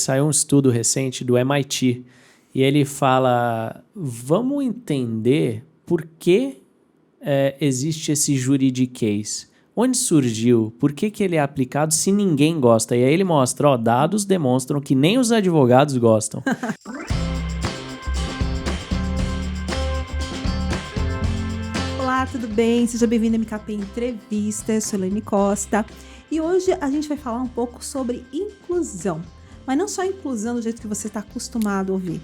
saiu um estudo recente do MIT e ele fala, vamos entender por que existe esse juridiquês. Onde surgiu? Por que ele é aplicado se ninguém gosta? E aí ele mostra, dados demonstram que nem os advogados gostam. Olá, tudo bem? Seja bem-vindo ao MKP Entrevista, eu sou Elaine Costa. E hoje a gente vai falar um pouco sobre inclusão. Mas não só inclusão do jeito que você está acostumado a ouvir.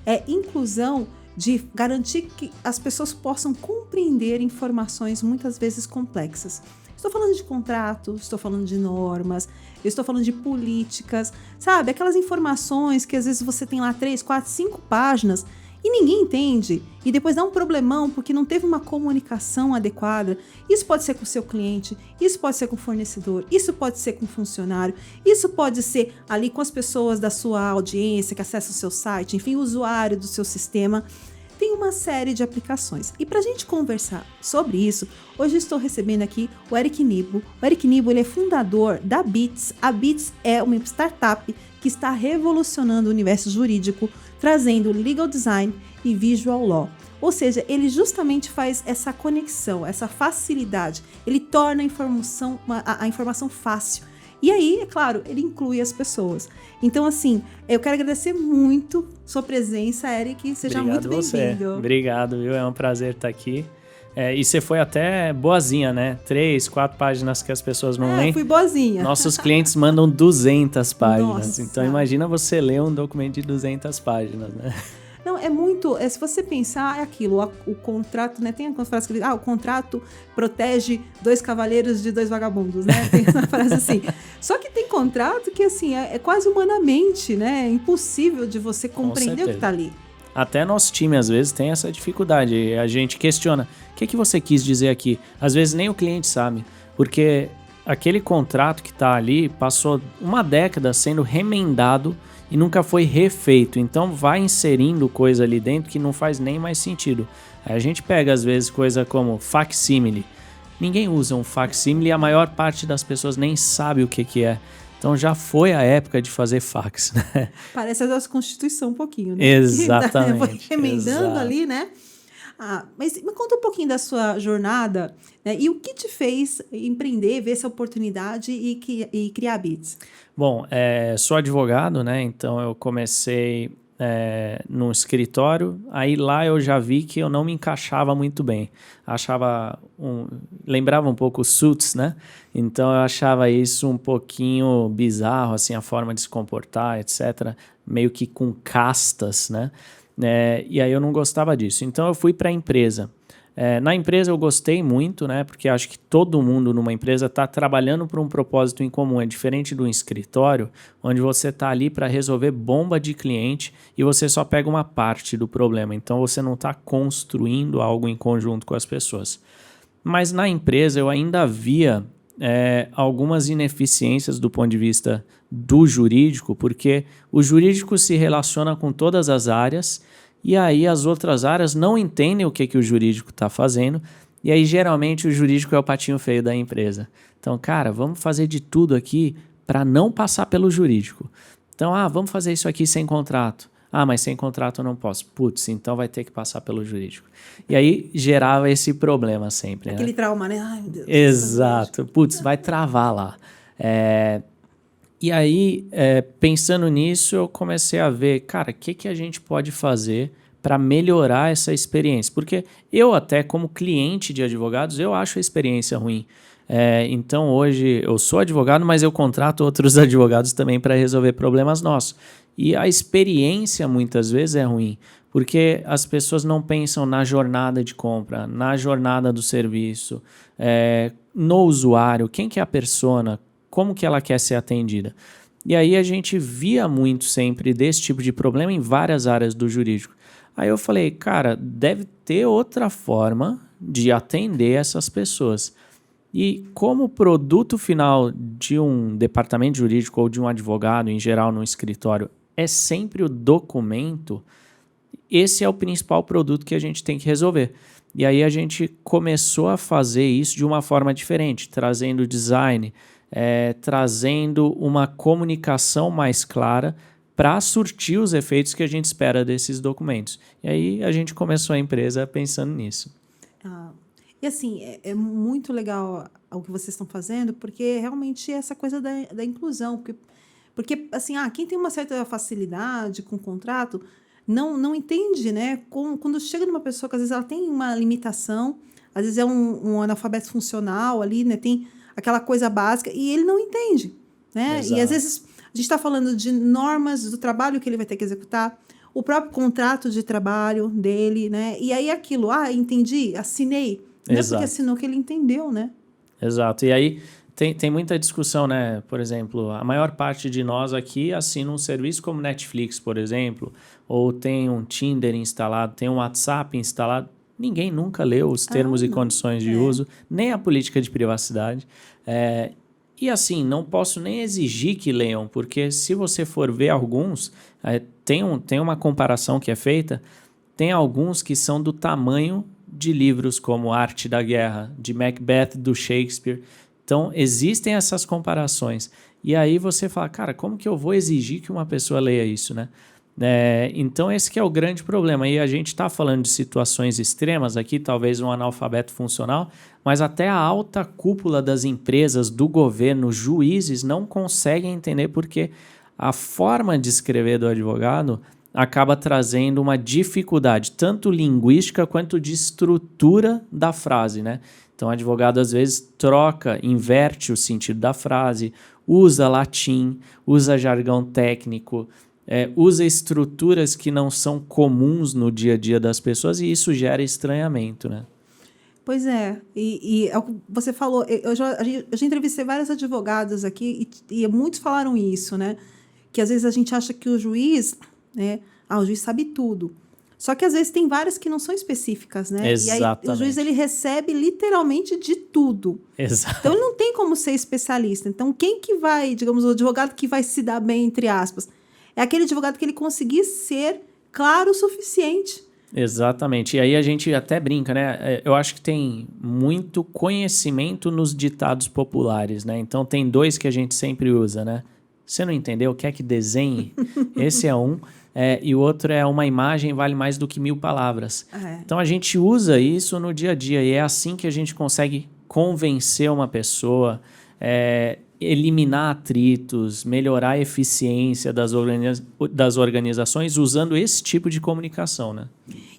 É inclusão de garantir que as pessoas possam compreender informações muitas vezes complexas. Estou falando de contratos, estou falando de normas, eu estou falando de políticas, sabe? Aquelas informações que às vezes você tem lá 3, 4, 5 páginas e ninguém entende. E depois dá um problemão porque não teve uma comunicação adequada. Isso pode ser com o seu cliente, isso pode ser com o fornecedor, isso pode ser com o funcionário, isso pode ser ali com as pessoas da sua audiência que acessam o seu site, enfim, o usuário do seu sistema. Tem uma série de aplicações. E para a gente conversar sobre isso, hoje estou recebendo aqui o Eric Nibo. O Eric Nibo, ele é fundador da Bits. A Bits é uma startup que está revolucionando o universo jurídico, trazendo legal design e visual law. Ou seja, ele justamente faz essa conexão, essa facilidade. Ele torna a informação fácil. E aí, é claro, ele inclui as pessoas. Então, assim, eu quero agradecer muito sua presença, Eric. Seja muito bem-vindo. Obrigado, viu? É um prazer estar aqui. E você foi até boazinha, né? 3, 4 páginas que as pessoas não leem. Fui boazinha. Nossos clientes mandam 200 páginas. Nossa. Então, imagina você ler um documento de 200 páginas, né? Não, é muito... se você pensar, é aquilo. O contrato, né? Tem algumas frases que dizem, o contrato protege 2 cavaleiros de 2 vagabundos, né? Tem uma frase assim. Só que tem contrato que, assim, é quase humanamente, né? É impossível de você compreender o que está ali. Até nosso time, às vezes, tem essa dificuldade. A gente questiona, o que você quis dizer aqui? Às vezes, nem o cliente sabe. Porque aquele contrato que está ali passou uma década sendo remendado e nunca foi refeito. Então, vai inserindo coisa ali dentro que não faz nem mais sentido. Aí a gente pega, às vezes, coisa como facsímile. Ninguém usa um facsímile e a maior parte das pessoas nem sabe o que é. Então já foi a época de fazer fax, né? Parece a nossa Constituição um pouquinho, né? Exatamente. Vai remendando ali, né? Mas me conta um pouquinho da sua jornada, né? E o que te fez empreender, ver essa oportunidade e criar a Bits? Bom, sou advogado, né? Então eu comecei num escritório, aí lá eu já vi que eu não me encaixava muito bem. Lembrava um pouco Suits, né? Então eu achava isso um pouquinho bizarro, assim, a forma de se comportar, etc. Meio que com castas, né? E aí eu não gostava disso. Então eu fui para a empresa. Na empresa eu gostei muito, né? Porque acho que todo mundo numa empresa está trabalhando por um propósito em comum. É diferente de um escritório, onde você está ali para resolver bomba de cliente e você só pega uma parte do problema. Então você não está construindo algo em conjunto com as pessoas. Mas na empresa eu ainda via algumas ineficiências do ponto de vista do jurídico, porque o jurídico se relaciona com todas as áreas. E aí as outras áreas não entendem o que o jurídico está fazendo. E aí geralmente o jurídico é o patinho feio da empresa. Então, cara, vamos fazer de tudo aqui para não passar pelo jurídico. Então, vamos fazer isso aqui sem contrato. Mas sem contrato eu não posso. Putz, então vai ter que passar pelo jurídico. E aí gerava esse problema sempre. Aquele trauma, né? Ai, meu Deus. Exato. Putz, vai travar lá. E aí, pensando nisso, eu comecei a ver, cara, o que a gente pode fazer para melhorar essa experiência? Porque eu até, como cliente de advogados, eu acho a experiência ruim. Então, hoje, eu sou advogado, mas eu contrato outros advogados também para resolver problemas nossos. E a experiência, muitas vezes, é ruim, porque as pessoas não pensam na jornada de compra, na jornada do serviço, no usuário, quem que é a persona, como que ela quer ser atendida. E aí a gente via muito sempre desse tipo de problema em várias áreas do jurídico. Aí eu falei, cara, deve ter outra forma de atender essas pessoas. E como produto final de um departamento jurídico ou de um advogado, em geral, no escritório, é sempre o documento, esse é o principal produto que a gente tem que resolver. E aí a gente começou a fazer isso de uma forma diferente, trazendo design, trazendo uma comunicação mais clara para surtir os efeitos que a gente espera desses documentos. E aí a gente começou a empresa pensando nisso. E assim, é muito legal o que vocês estão fazendo, porque realmente essa coisa da inclusão. Porque assim, quem tem uma certa facilidade com o contrato não entende, né? Quando chega numa pessoa que às vezes ela tem uma limitação, às vezes é um analfabeto funcional ali, né? Tem aquela coisa básica e ele não entende, né? Exato. E às vezes a gente está falando de normas do trabalho que ele vai ter que executar, o próprio contrato de trabalho dele, né? E aí aquilo, entendi, assinei. Não é porque assinou que ele entendeu, né? Exato. E aí tem muita discussão, né? Por exemplo, a maior parte de nós aqui assina um serviço como Netflix, por exemplo, ou tem um Tinder instalado, tem um WhatsApp instalado. Ninguém nunca leu os termos e condições de uso, nem a política de privacidade. E assim, não posso nem exigir que leiam, porque se você for ver alguns, tem uma comparação que é feita, tem alguns que são do tamanho de livros como Arte da Guerra, de Macbeth, do Shakespeare. Então, existem essas comparações. E aí você fala, cara, como que eu vou exigir que uma pessoa leia isso, né? Então, esse que é o grande problema. E a gente está falando de situações extremas aqui, talvez um analfabeto funcional, mas até a alta cúpula das empresas, do governo, juízes, não conseguem entender porque a forma de escrever do advogado acaba trazendo uma dificuldade, tanto linguística quanto de estrutura da frase, né? Então, o advogado, às vezes, inverte o sentido da frase, usa latim, usa jargão técnico, usa estruturas que não são comuns no dia a dia das pessoas e isso gera estranhamento, né? Pois é. E é o que você falou, eu já entrevistei vários advogados aqui e muitos falaram isso, né? Que às vezes a gente acha que o juiz, né? O juiz sabe tudo. Só que às vezes tem várias que não são específicas, né? Exatamente. E aí o juiz ele recebe literalmente de tudo. Exato. Então ele não tem como ser especialista. Então quem que vai, digamos, o advogado que vai se dar bem, entre aspas, é aquele advogado que ele conseguir ser claro o suficiente. Exatamente. E aí a gente até brinca, né? Eu acho que tem muito conhecimento nos ditados populares, né? Então tem dois que a gente sempre usa, né? Você não entendeu? Quer que desenhe? Esse é um. E o outro é uma imagem vale mais do que 1000 palavras. Então a gente usa isso no dia a dia e é assim que a gente consegue convencer uma pessoa, eliminar atritos, melhorar a eficiência das organizações usando esse tipo de comunicação, né?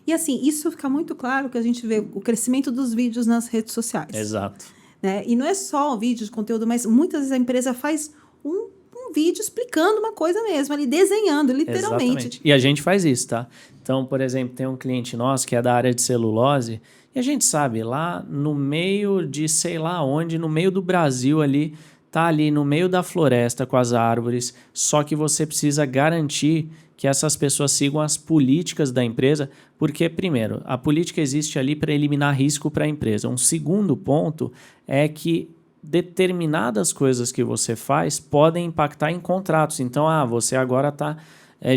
E assim, isso fica muito claro que a gente vê o crescimento dos vídeos nas redes sociais. Exato. Né? E não é só o vídeo de conteúdo, mas muitas vezes a empresa faz um vídeo explicando uma coisa mesmo, ali desenhando, literalmente. Exatamente. E a gente faz isso, tá? Então, por exemplo, tem um cliente nosso que é da área de celulose e a gente sabe, lá no meio de sei lá onde, no meio do Brasil ali, tá ali no meio da floresta com as árvores, só que você precisa garantir que essas pessoas sigam as políticas da empresa, porque, primeiro, a política existe ali para eliminar risco para a empresa. Um segundo ponto é que determinadas coisas que você faz podem impactar em contratos. Então, você agora está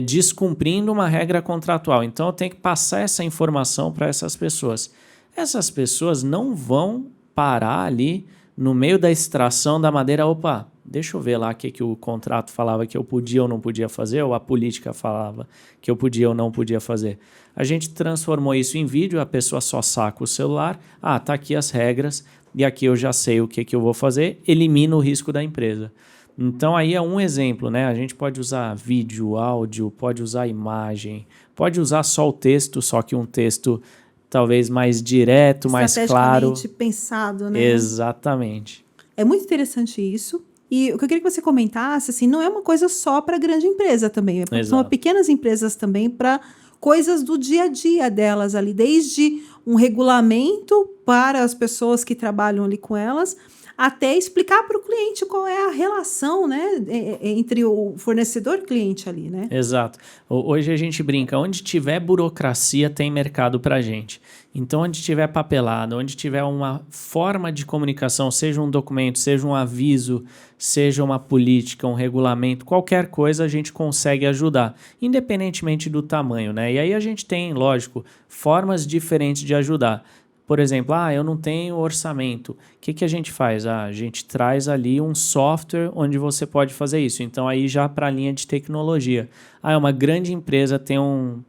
descumprindo uma regra contratual. Então, eu tenho que passar essa informação para essas pessoas. Essas pessoas não vão parar ali no meio da extração da madeira. Opa, deixa eu ver lá o que o contrato falava que eu podia ou não podia fazer, ou a política falava que eu podia ou não podia fazer. A gente transformou isso em vídeo, a pessoa só saca o celular, tá aqui as regras, e aqui eu já sei o que eu vou fazer, elimina o risco da empresa. Então aí é um exemplo, né? A gente pode usar vídeo, áudio, pode usar imagem, pode usar só o texto, só que um texto talvez mais direto, mais claro. Estrategicamente pensado, né? Exatamente. É muito interessante isso. E o que eu queria que você comentasse, assim, não é uma coisa só para grande empresa também. São pequenas empresas também para coisas do dia a dia delas ali, desde um regulamento para as pessoas que trabalham ali com elas, até explicar para o cliente qual é a relação, né, entre o fornecedor e o cliente ali, né? Exato. Hoje a gente brinca, onde tiver burocracia tem mercado para gente. Então, onde tiver papelado, onde tiver uma forma de comunicação, seja um documento, seja um aviso, seja uma política, um regulamento, qualquer coisa a gente consegue ajudar, independentemente do tamanho, né? E aí a gente tem, lógico, formas diferentes de ajudar. por exemplo, eu não tenho orçamento. O que a gente faz? A gente traz ali um software onde você pode fazer isso. Então, aí já para a linha de tecnologia. É uma grande empresa, tem um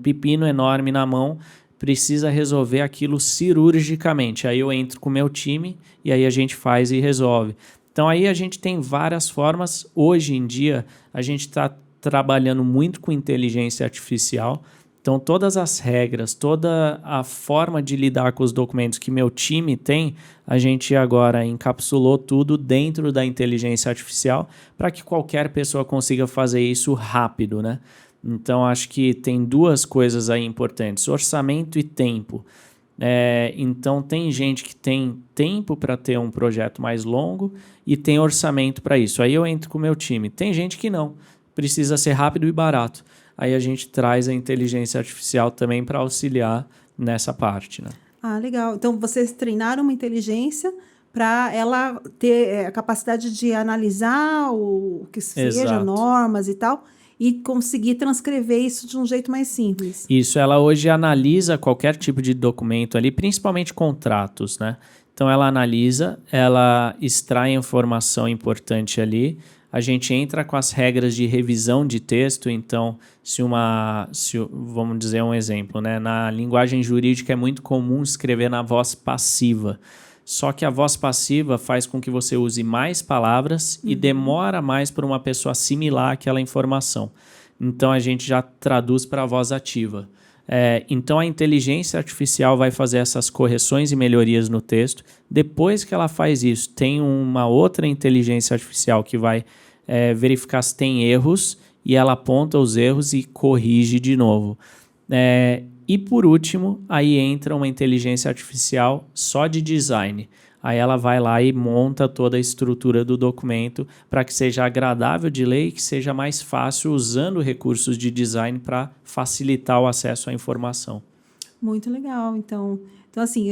pepino enorme na mão, precisa resolver aquilo cirurgicamente. Aí eu entro com o meu time e aí a gente faz e resolve. Então, aí a gente tem várias formas. Hoje em dia, a gente está trabalhando muito com inteligência artificial. Então, todas as regras, toda a forma de lidar com os documentos que meu time tem, a gente agora encapsulou tudo dentro da inteligência artificial para que qualquer pessoa consiga fazer isso rápido, né? Então, acho que tem duas coisas aí importantes, orçamento e tempo. Então, tem gente que tem tempo para ter um projeto mais longo e tem orçamento para isso. Aí eu entro com o meu time. Tem gente que não, precisa ser rápido e barato. Aí a gente traz a inteligência artificial também para auxiliar nessa parte, né? Legal. Então, vocês treinaram uma inteligência para ela ter a capacidade de analisar o que seja, Exato. normas e tal, e conseguir transcrever isso de um jeito mais simples. Isso, ela hoje analisa qualquer tipo de documento ali, principalmente contratos, né? Então, ela analisa, ela extrai informação importante ali, a gente entra com as regras de revisão de texto. Então, vamos dizer um exemplo, né? Na linguagem jurídica é muito comum escrever na voz passiva. Só que a voz passiva faz com que você use mais palavras e demora mais para uma pessoa assimilar aquela informação. Então, a gente já traduz para a voz ativa. Então, a inteligência artificial vai fazer essas correções e melhorias no texto. Depois que ela faz isso, tem uma outra inteligência artificial que vai verificar se tem erros e ela aponta os erros e corrige de novo. E por último, aí entra uma inteligência artificial só de design. Aí ela vai lá e monta toda a estrutura do documento para que seja agradável de ler e que seja mais fácil usando recursos de design para facilitar o acesso à informação. Muito legal. Então assim,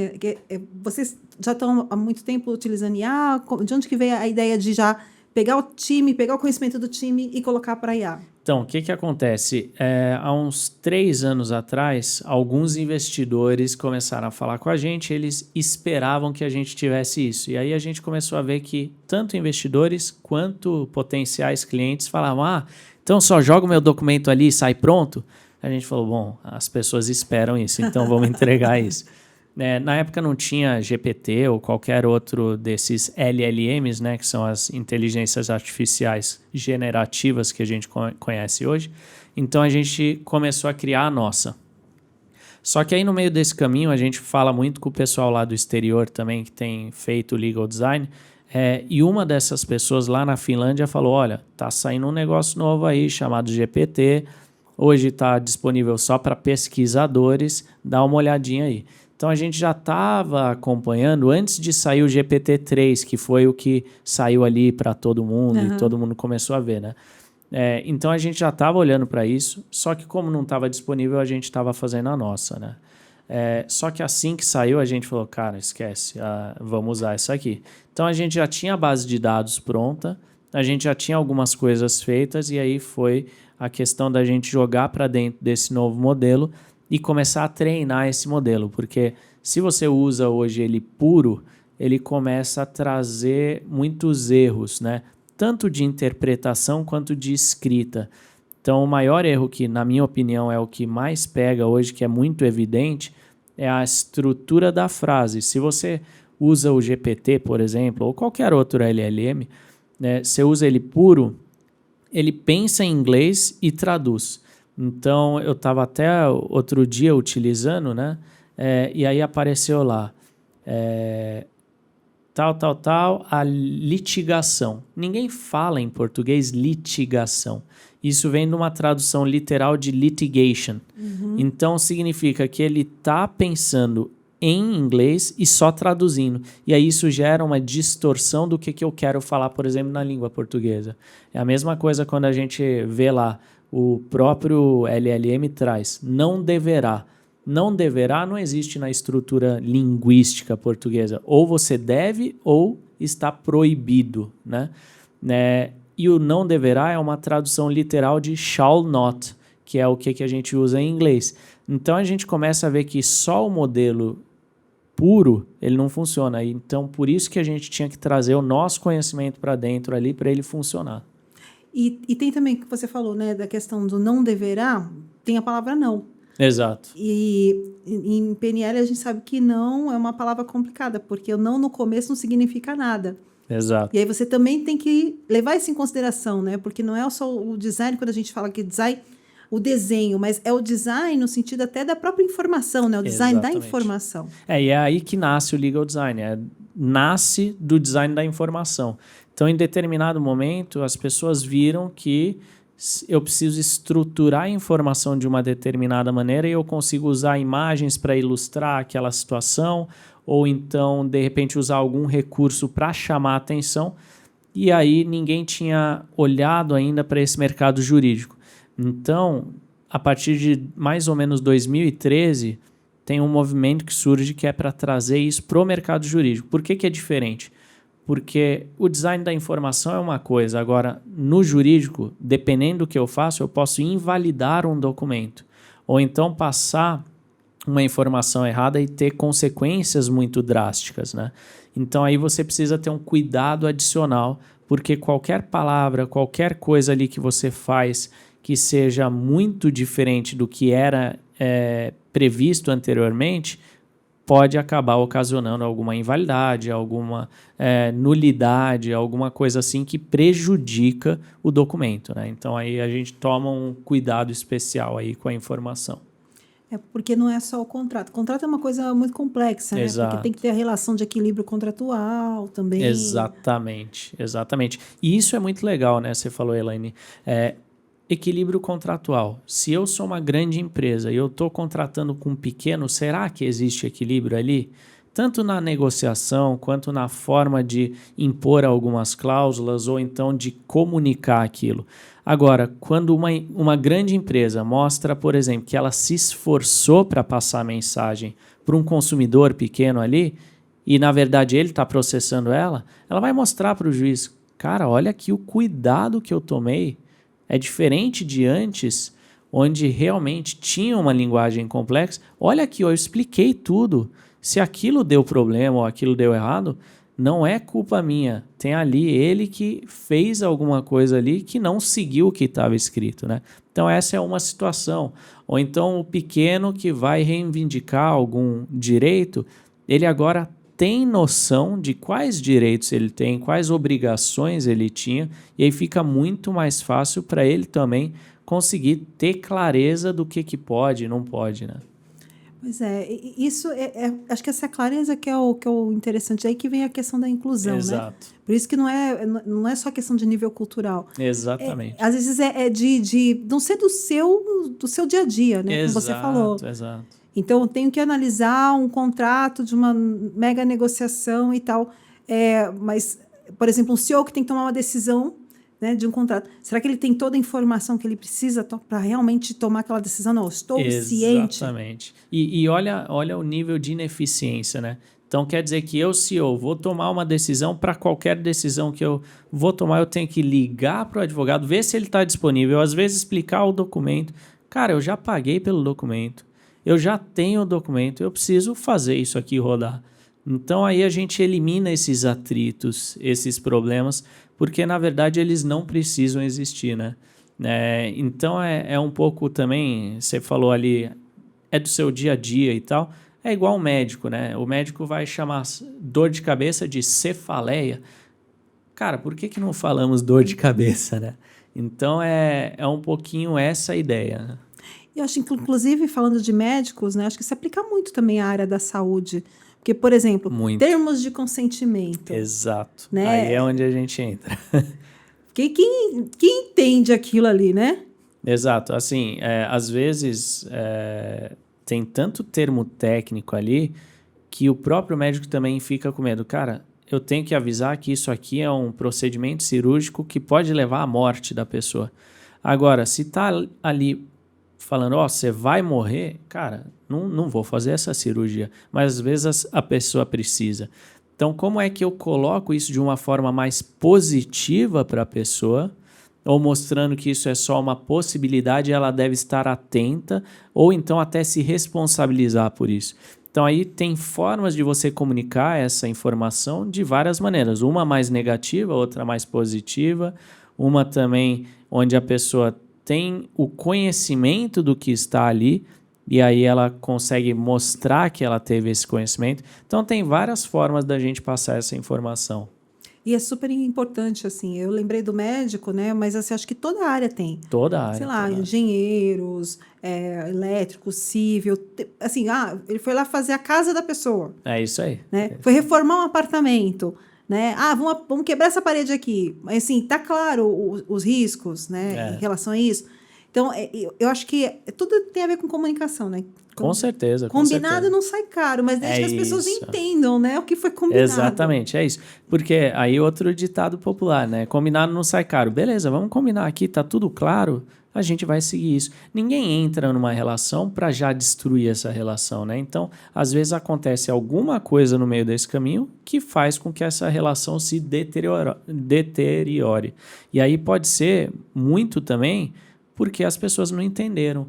vocês já estão há muito tempo utilizando IA? De onde que veio a ideia de já pegar o time, pegar o conhecimento do time e colocar para IA? Então, o que acontece? Há uns 3 anos atrás, alguns investidores começaram a falar com a gente, eles esperavam que a gente tivesse isso. E aí a gente começou a ver que tanto investidores quanto potenciais clientes falavam, então só joga o meu documento ali e sai pronto? A gente falou, bom, as pessoas esperam isso, então vamos entregar isso. Na época não tinha GPT ou qualquer outro desses LLMs, né, que são as inteligências artificiais generativas que a gente conhece hoje. Então a gente começou a criar a nossa. Só que aí no meio desse caminho a gente fala muito com o pessoal lá do exterior também que tem feito legal design. E uma dessas pessoas lá na Finlândia falou, olha, tá saindo um negócio novo aí chamado GPT. Hoje está disponível só para pesquisadores. Dá uma olhadinha aí. Então, a gente já estava acompanhando antes de sair o GPT-3, que foi o que saiu ali para todo mundo e todo mundo começou a ver, né? Então, a gente já estava olhando para isso, só que como não estava disponível, a gente estava fazendo a nossa, né? Só que assim que saiu, a gente falou, cara, esquece, vamos usar essa aqui. Então, a gente já tinha a base de dados pronta, a gente já tinha algumas coisas feitas e aí foi a questão da gente jogar para dentro desse novo modelo e começar a treinar esse modelo, porque se você usa hoje ele puro, ele começa a trazer muitos erros, né? Tanto de interpretação quanto de escrita. Então, o maior erro que, na minha opinião, é o que mais pega hoje, que é muito evidente, é a estrutura da frase. Se você usa o GPT, por exemplo, ou qualquer outro LLM, né, você usa ele puro, ele pensa em inglês e traduz. Então, eu estava até outro dia utilizando, né? E aí apareceu lá, a litigação. Ninguém fala em português litigação. Isso vem de uma tradução literal de litigation. Então, significa que ele está pensando em inglês e só traduzindo. E aí isso gera uma distorção do que eu quero falar, por exemplo, na língua portuguesa. É a mesma coisa quando a gente vê lá, o próprio LLM traz, não deverá. Não deverá não existe na estrutura linguística portuguesa. Ou você deve ou está proibido, né? E o não deverá é uma tradução literal de shall not, que é o que a gente usa em inglês. Então a gente começa a ver que só o modelo puro, ele não funciona. Então, por isso que a gente tinha que trazer o nosso conhecimento para dentro ali para ele funcionar. E tem também que você falou, né, da questão do não deverá, tem a palavra não. Exato. E em PNL a gente sabe que não é uma palavra complicada, porque o não no começo não significa nada. Exato. E aí você também tem que levar isso em consideração, né? Porque não é só o design, quando a gente fala que design, o desenho, mas é o design no sentido até da própria informação, né? O design da informação. E é aí que nasce o legal design, nasce do design da informação. Então, em determinado momento, as pessoas viram que eu preciso estruturar a informação de uma determinada maneira e eu consigo usar imagens para ilustrar aquela situação, ou então, de repente, usar algum recurso para chamar a atenção. E aí ninguém tinha olhado ainda para esse mercado jurídico. Então, a partir de mais ou menos 2013, tem um movimento que surge que é para trazer isso para o mercado jurídico. Por que é diferente? Porque o design da informação é uma coisa, agora, no jurídico, dependendo do que eu faço, eu posso invalidar um documento, ou então passar uma informação errada e ter consequências muito drásticas, né? Então, aí você precisa ter um cuidado adicional, porque qualquer palavra, qualquer coisa ali que você faz que seja muito diferente do que era previsto anteriormente, pode acabar ocasionando alguma invalidade, alguma nulidade, alguma coisa assim que prejudica o documento, né? Então aí a gente toma um cuidado especial aí com a informação. Porque não é só o contrato. O contrato é uma coisa muito complexa, né? Exato. Porque tem que ter a relação de equilíbrio contratual também. Exatamente. E isso é muito legal, né? Você falou, Elaine. Equilíbrio contratual. Se eu sou uma grande empresa e eu estou contratando com um pequeno, será que existe equilíbrio ali? Tanto na negociação, quanto na forma de impor algumas cláusulas ou então de comunicar aquilo. Agora, quando uma grande empresa mostra, por exemplo, que ela se esforçou para passar a mensagem para um consumidor pequeno ali, e na verdade ele está processando ela vai mostrar para o juiz, cara, olha aqui o cuidado que eu tomei. É diferente de antes, onde realmente tinha uma linguagem complexa. Olha aqui, eu expliquei tudo. Se aquilo deu problema ou aquilo deu errado, não é culpa minha. Tem ali ele que fez alguma coisa ali que não seguiu o que estava escrito, né? Então essa é uma situação. Ou então o pequeno que vai reivindicar algum direito, ele agora tem noção de quais direitos ele tem, quais obrigações ele tinha, e aí fica muito mais fácil para ele também conseguir ter clareza do que pode e não pode, né? Pois é, isso acho que essa clareza que é o interessante, aí que vem a questão da inclusão, Exato. Né? Por isso que não é só questão de nível cultural. Exatamente. Às vezes de não ser do seu dia a dia, né? Exato, como você falou. Exato. Então, eu tenho que analisar um contrato de uma mega negociação e tal. Mas, por exemplo, um CEO que tem que tomar uma decisão, né, de um contrato. Será que ele tem toda a informação que ele precisa para realmente tomar aquela decisão? Não, estou ciente. Exatamente. E olha o nível de ineficiência, né? Então, quer dizer que eu, CEO, vou tomar uma decisão, para qualquer decisão que eu vou tomar, eu tenho que ligar para o advogado, ver se ele está disponível, às vezes explicar o documento. Cara, eu já paguei pelo documento. Eu já tenho o documento, eu preciso fazer isso aqui rodar. Então, aí a gente elimina esses atritos, esses problemas, porque, na verdade, eles não precisam existir, né? Então, é um pouco também, você falou ali, é do seu dia a dia e tal, é igual um médico, né? O médico vai chamar dor de cabeça de cefaleia. Cara, por que não falamos dor de cabeça, né? Então, é um pouquinho essa a ideia, né? E eu acho, inclusive, falando de médicos, né, acho que se aplica muito também à área da saúde. Porque, por exemplo, termos de consentimento. Exato. Né? Aí é onde a gente entra. Porque quem entende aquilo ali, né? Exato. Assim, às vezes tem tanto termo técnico ali que o próprio médico também fica com medo. Cara, eu tenho que avisar que isso aqui é um procedimento cirúrgico que pode levar à morte da pessoa. Agora, se está ali falando, você vai morrer, cara, não vou fazer essa cirurgia. Mas às vezes a pessoa precisa. Então, como é que eu coloco isso de uma forma mais positiva para a pessoa, ou mostrando que isso é só uma possibilidade e ela deve estar atenta, ou então até se responsabilizar por isso. Então, aí tem formas de você comunicar essa informação de várias maneiras. Uma mais negativa, outra mais positiva. Uma também onde a pessoa tem o conhecimento do que está ali e aí ela consegue mostrar que ela teve esse conhecimento. Então, tem várias formas da gente passar essa informação. E é super importante, assim, eu lembrei do médico, né? Mas assim, acho que toda área tem. Toda a Sei área. lá, toda a área. engenheiros, elétricos, civil. Assim, ele foi lá fazer a casa da pessoa, É isso aí. né? Foi reformar um apartamento, né? Vamos quebrar essa parede aqui. Mas assim, tá claro os riscos, né? Em relação a isso. Então, eu acho que tudo tem a ver com comunicação, né? Com certeza. Combinado não sai caro, mas desde que as pessoas entendam, né, o que foi combinado. Exatamente, é isso. Porque aí outro ditado popular, né? Combinado não sai caro. Beleza, vamos combinar aqui, tá tudo claro, a gente vai seguir isso. Ninguém entra numa relação para já destruir essa relação, né? Então, às vezes acontece alguma coisa no meio desse caminho que faz com que essa relação se deteriore. E aí pode ser muito também porque as pessoas não entenderam.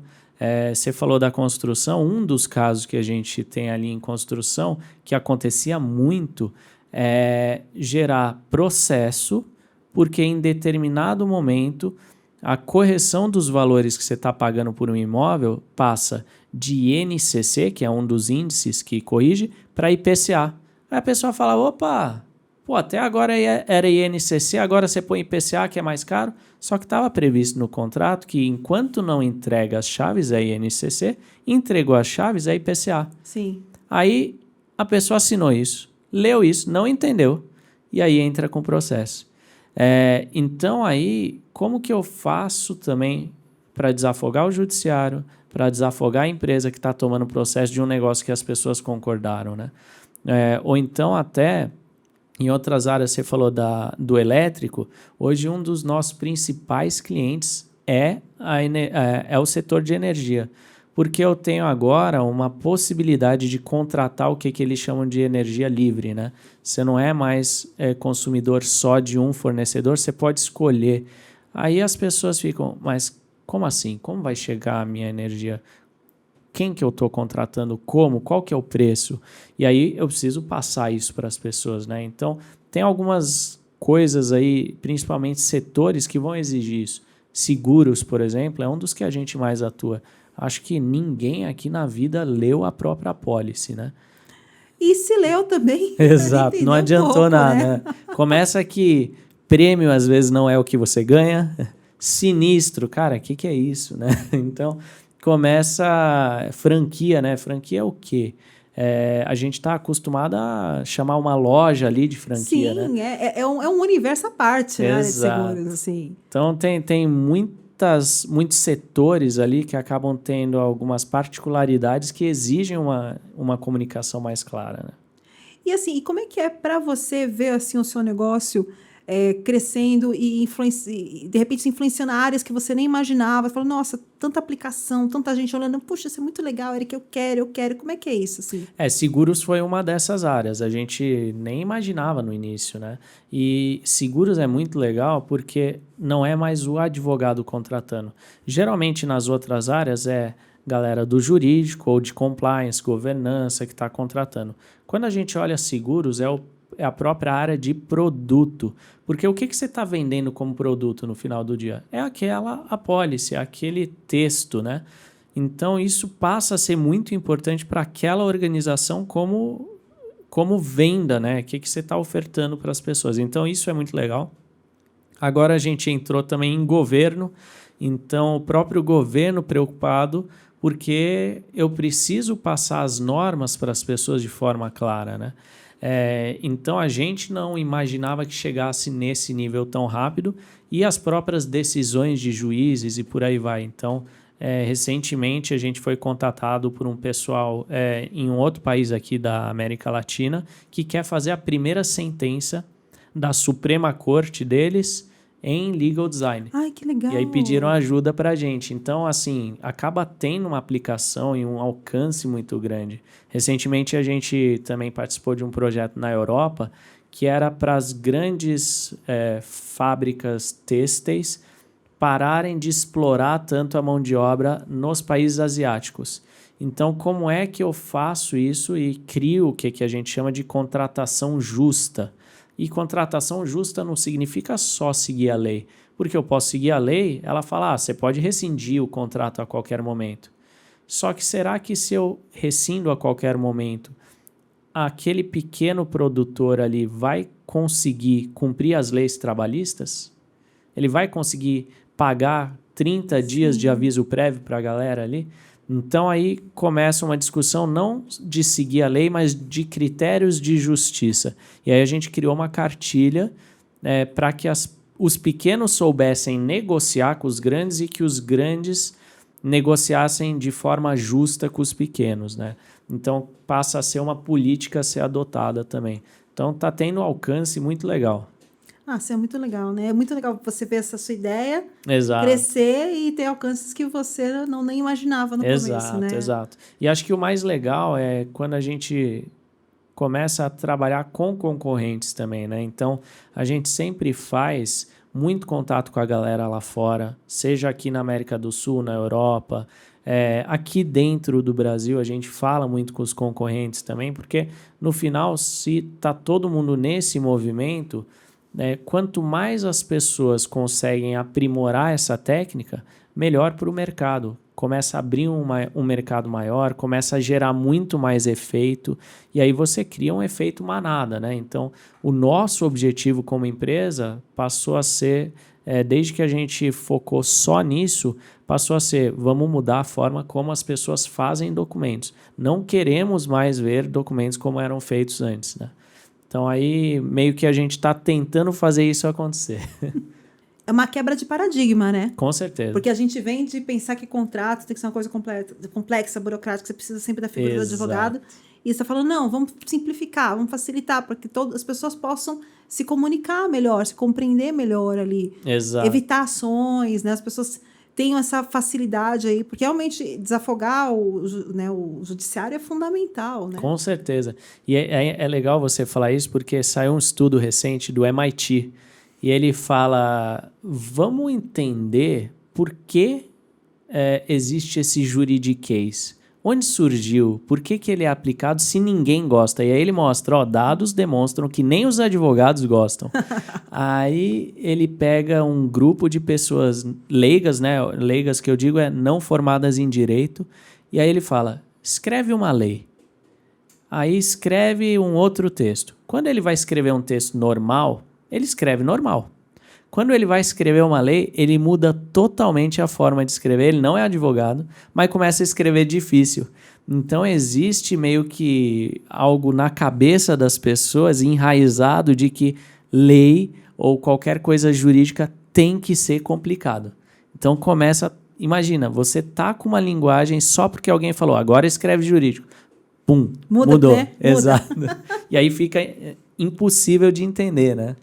Você falou da construção, um dos casos que a gente tem ali em construção, que acontecia muito, é gerar processo, porque em determinado momento a correção dos valores que você está pagando por um imóvel passa de INCC, que é um dos índices que corrige, para IPCA. Aí a pessoa fala, opa, pô, até agora era INCC, agora você põe IPCA, que é mais caro. Só que estava previsto no contrato que enquanto não entrega as chaves é INCC, entregou as chaves é IPCA. Sim. Aí a pessoa assinou isso, leu isso, não entendeu, e aí entra com o processo. Então aí, como que eu faço também para desafogar o judiciário, para desafogar a empresa que está tomando o processo de um negócio que as pessoas concordaram, né? Ou então até... Em outras áreas, você falou do elétrico. Hoje, um dos nossos principais clientes é o setor de energia. Porque eu tenho agora uma possibilidade de contratar o que eles chamam de energia livre, né? Você não é mais consumidor só de um fornecedor, você pode escolher. Aí as pessoas ficam, mas como assim? Como vai chegar a minha energia? Quem que eu estou contratando, como, qual que é o preço. E aí eu preciso passar isso para as pessoas, né? Então, tem algumas coisas aí, principalmente setores, que vão exigir isso. Seguros, por exemplo, é um dos que a gente mais atua. Acho que ninguém aqui na vida leu a própria apólice, né? E se leu também. Exato, não adiantou pouco, nada, né? Começa que prêmio às vezes não é o que você ganha. Sinistro, cara, o que é isso, né? Então... começa franquia, né? Franquia é o quê? A gente está acostumado a chamar uma loja ali de franquia, né? Sim, é um universo à parte, né? De Exato. seguros, assim. Então, tem muitos setores ali que acabam tendo algumas particularidades que exigem uma comunicação mais clara, né? E assim, como é que é para você ver assim o seu negócio crescendo e de repente se influenciando áreas que você nem imaginava? Você fala, nossa, tanta aplicação, tanta gente olhando, puxa, isso é muito legal, Eric, eu quero. Como é que é isso, assim? Seguros foi uma dessas áreas. A gente nem imaginava no início, né? E seguros é muito legal porque não é mais o advogado contratando. Geralmente nas outras áreas é galera do jurídico ou de compliance, governança que está contratando. Quando a gente olha seguros, é a própria área de produto. Porque o que você está vendendo como produto no final do dia? É aquela apólice, aquele texto, né? Então, isso passa a ser muito importante para aquela organização como venda, né? O que você está ofertando para as pessoas. Então, isso é muito legal. Agora, a gente entrou também em governo. Então, o próprio governo preocupado porque eu preciso passar as normas para as pessoas de forma clara, né? Então, a gente não imaginava que chegasse nesse nível tão rápido e as próprias decisões de juízes e por aí vai. Então, recentemente, a gente foi contatado por um pessoal em um outro país aqui da América Latina que quer fazer a primeira sentença da Suprema Corte deles em legal design. Ai, que legal! E aí pediram ajuda para a gente. Então, assim, acaba tendo uma aplicação e um alcance muito grande. Recentemente, a gente também participou de um projeto na Europa que era para as grandes fábricas têxteis pararem de explorar tanto a mão de obra nos países asiáticos. Então, como é que eu faço isso e crio o que a gente chama de contratação justa? E contratação justa não significa só seguir a lei, porque eu posso seguir a lei, ela fala, você pode rescindir o contrato a qualquer momento. Só que será que se eu rescindo a qualquer momento, aquele pequeno produtor ali vai conseguir cumprir as leis trabalhistas? Ele vai conseguir pagar 30 dias de aviso prévio para a galera ali? Então aí começa uma discussão não de seguir a lei, mas de critérios de justiça. E aí a gente criou uma cartilha para que os pequenos soubessem negociar com os grandes e que os grandes negociassem de forma justa com os pequenos, né? Então passa a ser uma política a ser adotada também. Então está tendo um alcance muito legal. Isso é muito legal, né? É muito legal você ver essa sua ideia Exato. crescer e ter alcances que você não nem imaginava no começo, né? Exato. E acho que o mais legal é quando a gente começa a trabalhar com concorrentes também, né? Então, a gente sempre faz muito contato com a galera lá fora, seja aqui na América do Sul, na Europa, aqui dentro do Brasil a gente fala muito com os concorrentes também, porque no final, se tá todo mundo nesse movimento, quanto mais as pessoas conseguem aprimorar essa técnica, melhor para o mercado. Começa a abrir um mercado maior, começa a gerar muito mais efeito, e aí você cria um efeito manada, né? Então, o nosso objetivo como empresa passou a ser, desde que a gente focou só nisso, passou a ser, vamos mudar a forma como as pessoas fazem documentos. Não queremos mais ver documentos como eram feitos antes, né? Então, aí meio que a gente está tentando fazer isso acontecer. É uma quebra de paradigma, né? Com certeza. Porque a gente vem de pensar que contrato tem que ser uma coisa complexa, burocrática, você precisa sempre da figura do advogado. E você está falando, não, vamos simplificar, vamos facilitar, para que todas as pessoas possam se comunicar melhor, se compreender melhor ali. Exato. Evitar ações, né? As pessoas tenham essa facilidade aí, porque realmente desafogar o judiciário é fundamental, né? Com certeza. E é legal você falar isso, porque saiu um estudo recente do MIT, e ele fala, vamos entender por que existe esse juridiquês. Onde surgiu? Por que ele é aplicado se ninguém gosta? E aí ele mostra, dados demonstram que nem os advogados gostam. Aí ele pega um grupo de pessoas leigas, né? Leigas que eu digo não formadas em direito, e aí ele fala, escreve uma lei. Aí escreve um outro texto. Quando ele vai escrever um texto normal, ele escreve normal. Quando ele vai escrever uma lei, ele muda totalmente a forma de escrever. Ele não é advogado, mas começa a escrever difícil. Então, existe meio que algo na cabeça das pessoas enraizado de que lei ou qualquer coisa jurídica tem que ser complicado. Então, imagina, você tá com uma linguagem só porque alguém falou, agora escreve jurídico. Pum, mudou. Né? Exato. E aí fica impossível de entender, né?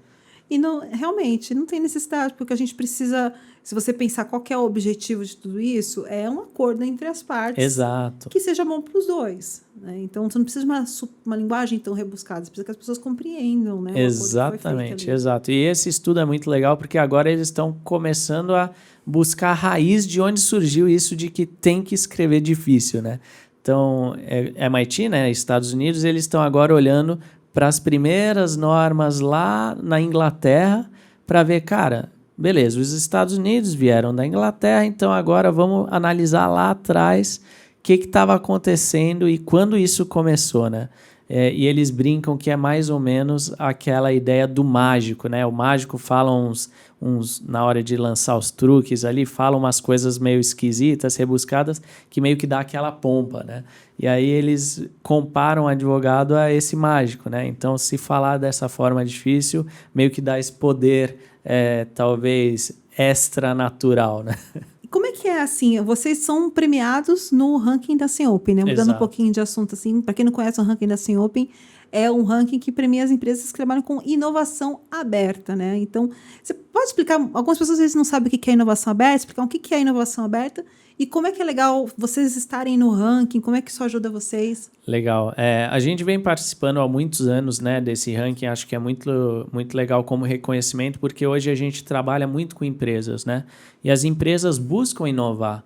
E realmente não tem necessidade, porque a gente precisa, se você pensar qual que é o objetivo de tudo isso, é um acordo entre as partes. Exato. Que seja bom para os dois. Né? Então, você não precisa de uma linguagem tão rebuscada, você precisa que as pessoas compreendam, né? Exatamente, exato. E esse estudo é muito legal, porque agora eles estão começando a buscar a raiz de onde surgiu isso de que tem que escrever difícil, né? Então, MIT, né, Estados Unidos, eles estão agora olhando para as primeiras normas lá na Inglaterra para ver, cara, beleza, os Estados Unidos vieram da Inglaterra, então agora vamos analisar lá atrás o que estava acontecendo e quando isso começou, né? E eles brincam que é mais ou menos aquela ideia do mágico, né? O mágico fala na hora de lançar os truques ali, fala umas coisas meio esquisitas, rebuscadas, que meio que dá aquela pompa, né? E aí eles comparam o advogado a esse mágico, né? Então, se falar dessa forma difícil, meio que dá esse poder, talvez, extra-natural, né? Como é que é, assim, vocês são premiados no ranking da Sen-Open, né? Mudando um pouquinho de assunto, assim, para quem não conhece o ranking da Sen-Open, é um ranking que premia as empresas que trabalham com inovação aberta, né? Então, você pode explicar, algumas pessoas às vezes não sabem o que é inovação aberta, explicar o que é inovação aberta e como é que é legal vocês estarem no ranking, como é que isso ajuda vocês? Legal. A gente vem participando há muitos anos, né, desse ranking, acho que é muito, muito legal como reconhecimento, porque hoje a gente trabalha muito com empresas, né? E as empresas buscam inovar.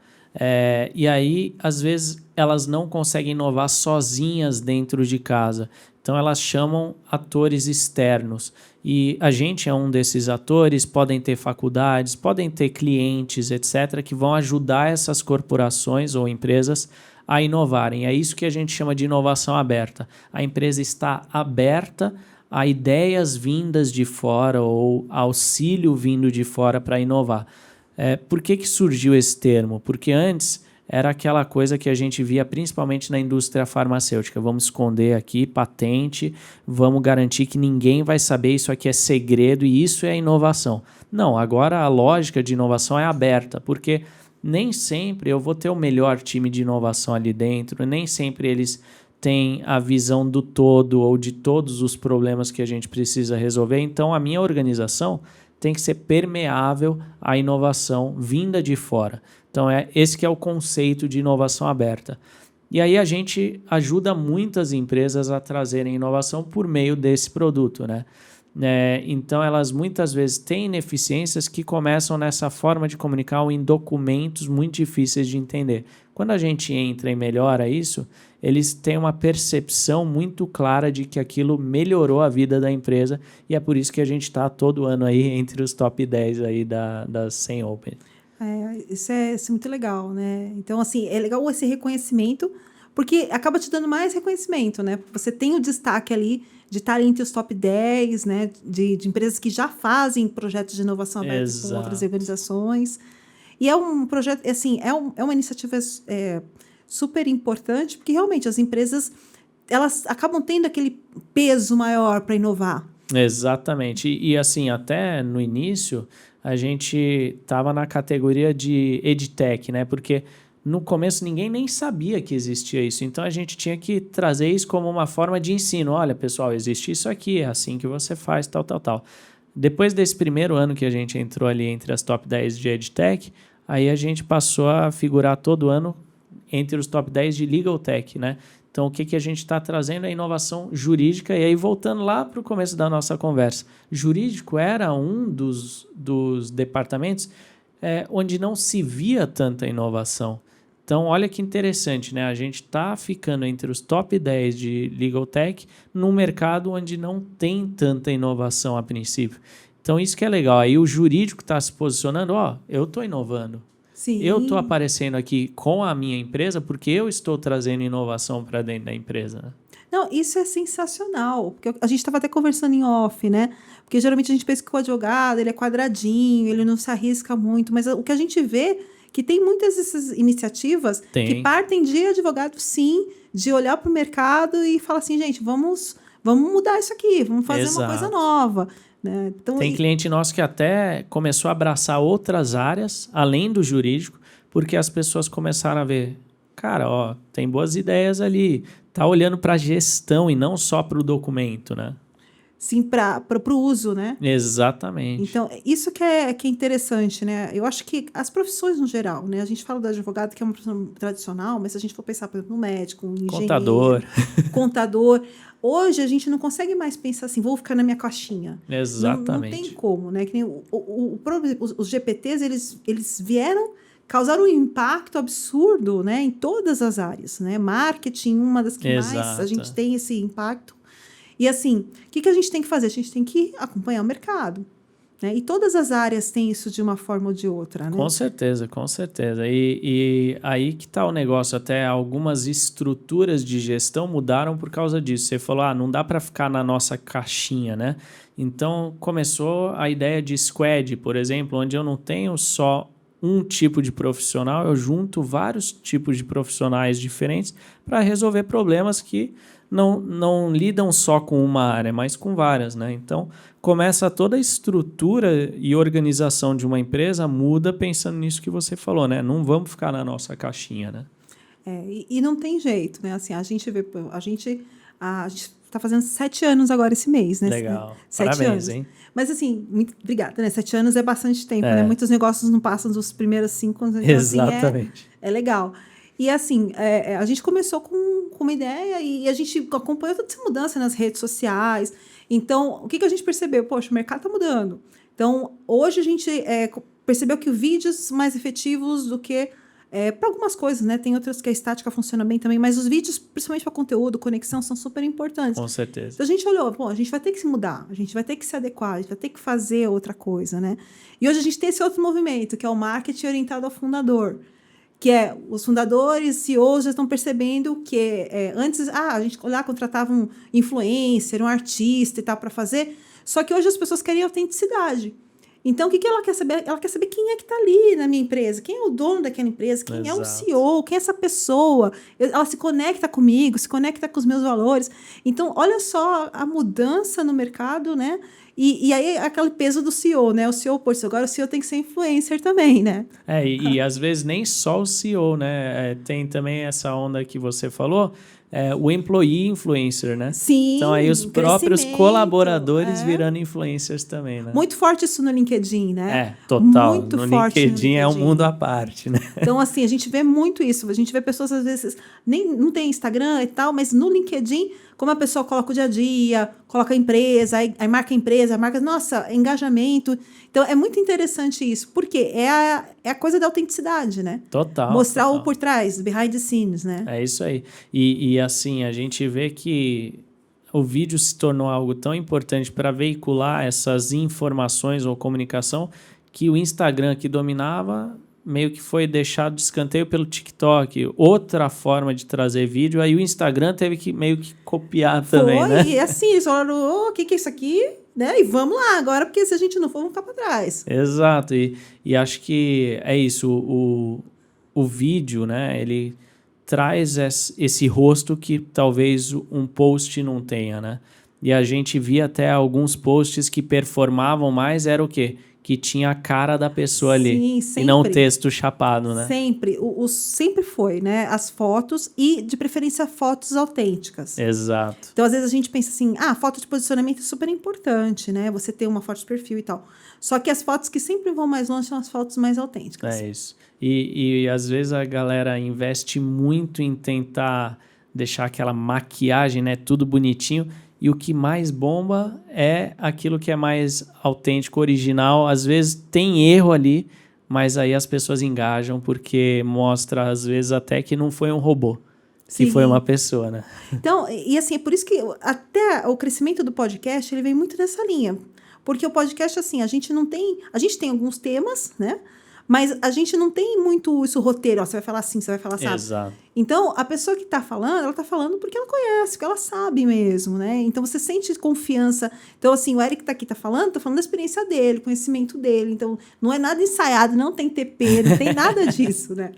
E aí, às vezes, elas não conseguem inovar sozinhas dentro de casa. Então, elas chamam atores externos. E a gente é um desses atores, podem ter faculdades, podem ter clientes, etc., que vão ajudar essas corporações ou empresas a inovarem. É isso que a gente chama de inovação aberta. A empresa está aberta a ideias vindas de fora ou auxílio vindo de fora para inovar. Por que surgiu esse termo? Porque antes era aquela coisa que a gente via principalmente na indústria farmacêutica. Vamos esconder aqui, patente, vamos garantir que ninguém vai saber, isso aqui é segredo e isso é inovação. Não, agora a lógica de inovação é aberta, porque nem sempre eu vou ter o melhor time de inovação ali dentro, nem sempre eles têm a visão do todo ou de todos os problemas que a gente precisa resolver. Então, a minha organização tem que ser permeável à inovação vinda de fora. Então, esse que é o conceito de inovação aberta. E aí a gente ajuda muitas empresas a trazerem inovação por meio desse produto, né? Então, elas muitas vezes têm ineficiências que começam nessa forma de comunicar ou em documentos muito difíceis de entender. Quando a gente entra e melhora isso, eles têm uma percepção muito clara de que aquilo melhorou a vida da empresa e é por isso que a gente está todo ano aí entre os top 10 aí das 100 Open. Isso é muito legal, né? Então, assim, é legal esse reconhecimento, porque acaba te dando mais reconhecimento, né? Você tem o destaque ali de estar entre os top 10, né? De empresas que já fazem projetos de inovação aberta com outras organizações. E é um projeto, assim, é uma iniciativa super importante, porque realmente as empresas, elas acabam tendo aquele peso maior para inovar. Exatamente. E assim, até no início, a gente estava na categoria de EdTech, né? Porque no começo ninguém nem sabia que existia isso. Então a gente tinha que trazer isso como uma forma de ensino. Olha, pessoal, existe isso aqui, é assim que você faz, tal, tal, tal. Depois desse primeiro ano que a gente entrou ali entre as top 10 de EdTech, aí a gente passou a figurar todo ano entre os top 10 de Legal Tech, né? Então, o que a gente está trazendo é inovação jurídica. E aí, voltando lá para o começo da nossa conversa, jurídico era um dos departamentos onde não se via tanta inovação. Então, olha que interessante, né? A gente está ficando entre os top 10 de Legal Tech num mercado onde não tem tanta inovação a princípio. Então, isso que é legal. Aí o jurídico está se posicionando, eu estou inovando. Sim. Eu estou aparecendo aqui com a minha empresa porque eu estou trazendo inovação para dentro da empresa. Né? Não, isso é sensacional. Porque a gente estava até conversando em off, né? Porque geralmente a gente pensa que o advogado ele é quadradinho, ele não se arrisca muito. Mas o que a gente vê que tem muitas dessas iniciativas que partem de advogado, sim, de olhar para o mercado e falar assim, gente, vamos mudar isso aqui, vamos fazer uma coisa nova. Né? Então, tem cliente nosso que até começou a abraçar outras áreas, além do jurídico, porque as pessoas começaram a ver, cara, tem boas ideias ali, tá olhando para a gestão e não só para o documento, né? Sim, para o uso, né? Exatamente. Então, isso que é interessante, né? Eu acho que as profissões no geral, né? A gente fala do advogado, que é uma profissão tradicional, mas se a gente for pensar, por exemplo, no médico, no engenheiro... Contador. Hoje, a gente não consegue mais pensar assim, vou ficar na minha caixinha. Exatamente. Não tem como, né? Que nem os GPTs, eles vieram causar um impacto absurdo, né? Em todas as áreas, né? Marketing, uma das que mais a gente tem esse impacto. E assim, o que a gente tem que fazer? A gente tem que acompanhar o mercado. Né? E todas as áreas têm isso de uma forma ou de outra. Né? Com certeza, com certeza. E aí que está o negócio. Até algumas estruturas de gestão mudaram por causa disso. Você falou, não dá para ficar na nossa caixinha, né? Então, começou a ideia de squad, por exemplo, onde eu não tenho só um tipo de profissional, eu junto vários tipos de profissionais diferentes para resolver problemas que não lidam só com uma área, mas com várias, né? Então, começa toda a estrutura e organização de uma empresa muda pensando nisso que você falou, né? Não vamos ficar na nossa caixinha, né? E não tem jeito, né? Assim, a gente está fazendo 7 anos agora esse mês, né? Legal. 7 Parabéns, anos. Hein? Mas assim, muito obrigada, né? 7 anos é bastante tempo, né? Muitos negócios não passam dos primeiros 5 anos. Então, exatamente. Assim, é legal. E assim, a gente começou com uma ideia e a gente acompanhou toda essa mudança nas redes sociais. Então, o que a gente percebeu? Poxa, o mercado está mudando. Então, hoje a gente percebeu que vídeos mais efetivos do que Para algumas coisas, né? Tem outras que a estática funciona bem também, mas os vídeos, principalmente para conteúdo, conexão, são super importantes. Com certeza. Então a gente olhou, a gente vai ter que se mudar, a gente vai ter que se adequar, a gente vai ter que fazer outra coisa, né? E hoje a gente tem esse outro movimento, que é o marketing orientado ao fundador, que é os fundadores, CEOs já estão percebendo que antes a gente lá contratava um influencer, um artista e tal para fazer, só que hoje as pessoas querem autenticidade. Então, o que ela quer saber? Ela quer saber quem é que está ali na minha empresa, quem é o dono daquela empresa, quem é o CEO, quem é essa pessoa. Ela se conecta comigo, se conecta com os meus valores. Então, olha só a mudança no mercado, né? E aí, aquele peso do CEO, né? O CEO, agora o CEO tem que ser influencer também, né? E às vezes nem só o CEO, né? Tem também essa onda que você falou, o employee influencer, né? Sim, então aí os próprios colaboradores virando influencers também, né? Muito forte isso no LinkedIn, né? Total. Muito no forte LinkedIn é um mundo à parte, né? Então, assim, a gente vê muito isso. A gente vê pessoas, às vezes, não tem Instagram e tal, mas no LinkedIn, como a pessoa coloca o dia a dia, coloca a empresa, aí marca a empresa, marca, nossa, engajamento. Então, é muito interessante isso, porque é a coisa da autenticidade, né? Total. Mostrar o por trás, behind the scenes, né? É isso aí. E assim, a gente vê que o vídeo se tornou algo tão importante para veicular essas informações ou comunicação que o Instagram, que dominava, meio que foi deixado de escanteio pelo TikTok, outra forma de trazer vídeo, aí o Instagram teve que meio que copiar também, né? E assim, eles falaram, o que é isso aqui? Né? E vamos lá agora, porque se a gente não for, vamos ficar para trás. Exato, e acho que é isso, o vídeo, né, ele traz esse rosto que talvez um post não tenha, né? E a gente via até alguns posts que performavam mais, era o quê? Que tinha a cara da pessoa ali. Sempre. E não o texto chapado, né? Sempre. Sempre foi, né? As fotos e, de preferência, fotos autênticas. Exato. Então, às vezes a gente pensa assim, foto de posicionamento é super importante, né? Você ter uma foto de perfil e tal. Só que as fotos que sempre vão mais longe são as fotos mais autênticas. É isso. E às vezes a galera investe muito em tentar deixar aquela maquiagem, né? Tudo bonitinho. E o que mais bomba é aquilo que é mais autêntico, original. Às vezes tem erro ali, mas aí as pessoas engajam porque mostra, às vezes, até que não foi um robô, que foi uma pessoa, né? Então, e assim, é por isso que até o crescimento do podcast, ele vem muito nessa linha. Porque o podcast, assim, a gente tem alguns temas, né? Mas a gente não tem muito isso roteiro, você vai falar assim, você vai falar assim. Exato. Então, a pessoa que está falando, ela está falando porque ela conhece, porque ela sabe mesmo, né? Então, você sente confiança. Então, assim, o Eric está falando da experiência dele, conhecimento dele. Então, não é nada ensaiado, não tem TP, não tem nada disso, né?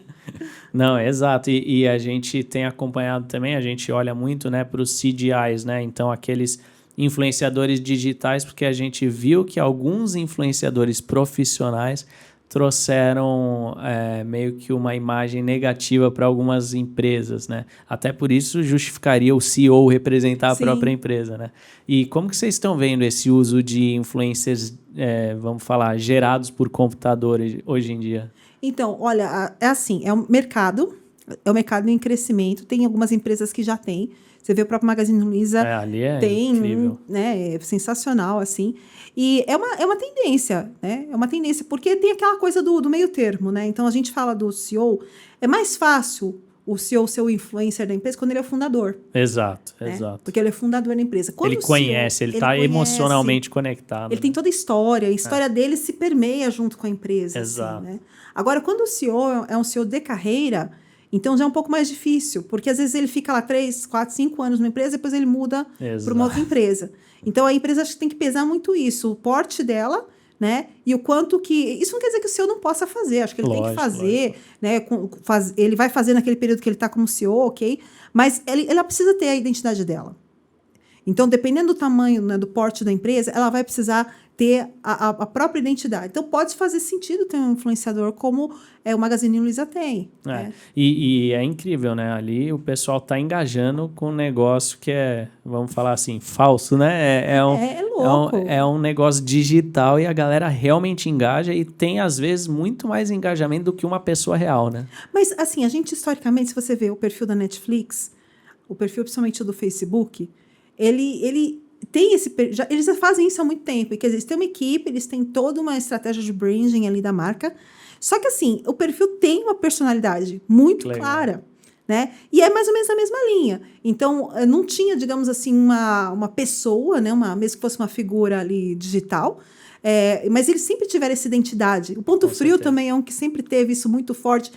Não, exato. E a gente tem acompanhado também, a gente olha muito, né, para os CGIs, né? Então, aqueles influenciadores digitais, porque a gente viu que alguns influenciadores profissionais trouxeram meio que uma imagem negativa para algumas empresas, né? Até por isso justificaria o CEO representar a própria empresa, né? E como que vocês estão vendo esse uso de influencers, vamos falar, gerados por computador hoje em dia? Então, olha, é assim, é um mercado em crescimento, tem algumas empresas que já têm. Você vê o próprio Magazine Luiza, ali é tem, incrível. Né, é sensacional, assim. E é uma tendência, né? É uma tendência, porque tem aquela coisa do meio termo, né? Então, a gente fala do CEO, é mais fácil o CEO ser o influencer da empresa quando ele é fundador. Exato, né? exato. Porque ele é fundador da empresa. Quando ele conhece, ele está emocionalmente conectado. Ele tem toda a história dele se permeia junto com a empresa. Exato. Assim, né? Agora, quando o CEO é um CEO de carreira, então já é um pouco mais difícil, porque às vezes ele fica lá 3, 4, 5 anos numa empresa, depois ele muda para uma outra empresa. Então a empresa acho que tem que pesar muito isso, o porte dela, né? E o quanto que... Isso não quer dizer que o CEO não possa fazer, acho que ele tem que fazer, né? Ele vai fazer naquele período que ele está como CEO, ok? Mas ela precisa ter a identidade dela. Então, dependendo do tamanho, né, do porte da empresa, ela vai precisar ter a própria identidade. Então, pode fazer sentido ter um influenciador como o Magazine Luiza tem. Né? E é incrível, né? Ali o pessoal está engajando com um negócio que é, vamos falar assim, falso, né? É louco. É um negócio digital e a galera realmente engaja e tem, às vezes, muito mais engajamento do que uma pessoa real, né? Mas, assim, a gente, historicamente, se você vê o perfil da Netflix, o perfil principalmente do Facebook, ele tem eles já fazem isso há muito tempo. Quer dizer, eles têm uma equipe, eles têm toda uma estratégia de branding ali da marca. Só que assim, o perfil tem uma personalidade muito clara, né? E é mais ou menos a mesma linha. Então, não tinha, digamos assim, uma pessoa, né? Mesmo que fosse uma figura ali digital, mas eles sempre tiveram essa identidade. O Ponto Frio também é um que sempre teve isso muito forte.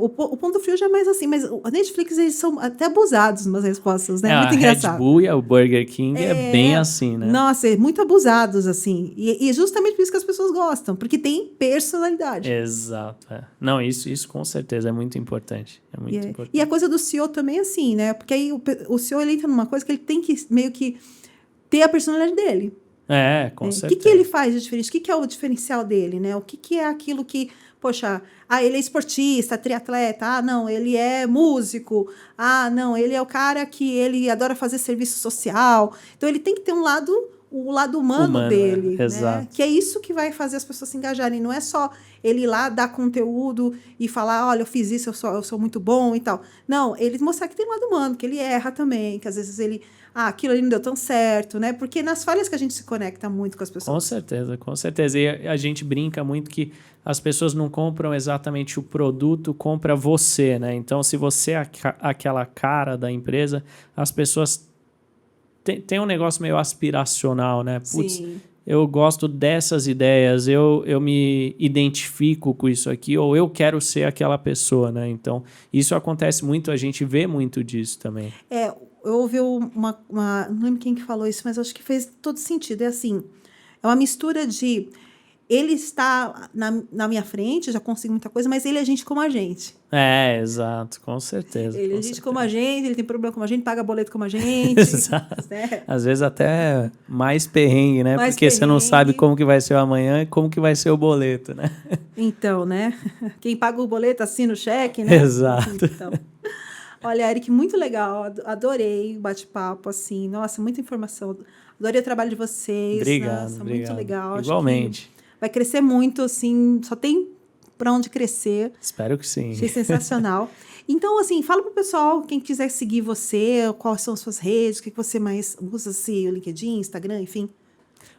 O Ponto Frio já é mais assim, mas a Netflix, eles são até abusados nas respostas, né? Muito engraçado. A Red Bull e o Burger King é bem assim, né? Nossa, muito abusados, assim. E justamente por isso que as pessoas gostam, porque tem personalidade. Exato. Não, isso com certeza é muito importante. É muito importante. E a coisa do CEO também é assim, né? Porque aí o CEO, ele entra numa coisa que ele tem que meio que ter a personalidade dele. Com certeza. O que ele faz de diferente? O que é o diferencial dele, né? O que é aquilo que... Poxa, ele é esportista, triatleta. Não, ele é músico. Não, ele é o cara que ele adora fazer serviço social. Então, ele tem que ter o lado humano dele, né? Exato. Que é isso que vai fazer as pessoas se engajarem. Não é só ele ir lá dar conteúdo e falar, olha, eu fiz isso, eu sou muito bom e tal. Não, ele mostrar que tem um lado humano, que ele erra também, que às vezes ele... aquilo ali não deu tão certo, né? Porque nas falhas que a gente se conecta muito com as pessoas. Com certeza, com certeza. E a gente brinca muito que as pessoas não compram exatamente o produto, compra você, né? Então, se você é aquela cara da empresa, as pessoas têm um negócio meio aspiracional, né? Putz, Sim. Eu gosto dessas ideias, eu me identifico com isso aqui, ou eu quero ser aquela pessoa, né? Então, isso acontece muito, a gente vê muito disso também. Eu ouvi não lembro quem que falou isso, mas acho que fez todo sentido. É assim, é uma mistura de ele está na minha frente, já consigo muita coisa, mas ele é gente como a gente. Exato, com certeza. Ele é gente como a gente, ele tem problema como a gente, paga boleto como a gente. Exato. Né? Às vezes até mais perrengue, né? Porque você não sabe como que vai ser o amanhã e como que vai ser o boleto, né? Então, né? Quem paga o boleto assina o cheque, né? Exato. Então... Olha, Eric, muito legal. Adorei o bate-papo, assim. Nossa, muita informação. Adorei o trabalho de vocês. Obrigado, Nossa, obrigado. Muito legal. Igualmente. Acho que vai crescer muito, assim. Só tem para onde crescer. Espero que sim. Achei sensacional. Então, assim, fala pro pessoal, quem quiser seguir você, quais são as suas redes, o que você mais usa, se o LinkedIn, Instagram, enfim.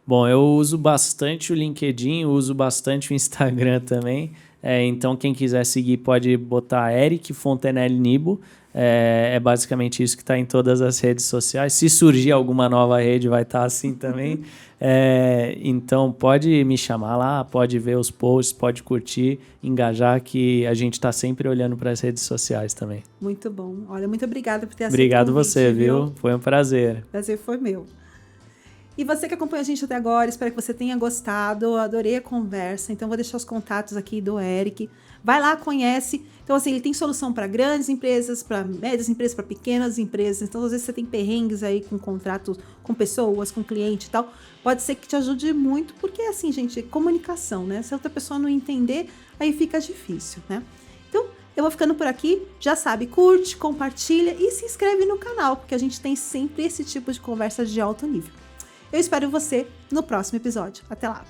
Bom, eu uso bastante o LinkedIn, uso bastante o Instagram também. Então, quem quiser seguir pode botar Eric Fontenelle Nibo. É basicamente isso que está em todas as redes sociais. Se surgir alguma nova rede, vai estar assim também. Então, pode me chamar lá, pode ver os posts, pode curtir, engajar, que a gente está sempre olhando para as redes sociais também. Muito bom. Olha, muito obrigada por ter aceito. Obrigado você, viu? Foi um prazer. O prazer foi meu. E você que acompanha a gente até agora, espero que você tenha gostado. Eu adorei a conversa. Então, vou deixar os contatos aqui do Eric. Vai lá, conhece. Então, assim, ele tem solução para grandes empresas, para médias empresas, para pequenas empresas. Então, às vezes você tem perrengues aí com contratos com pessoas, com cliente e tal. Pode ser que te ajude muito, porque é assim, gente, comunicação, né? Se a outra pessoa não entender, aí fica difícil, né? Então, eu vou ficando por aqui. Já sabe, curte, compartilha e se inscreve no canal, porque a gente tem sempre esse tipo de conversa de alto nível. Eu espero você no próximo episódio. Até lá!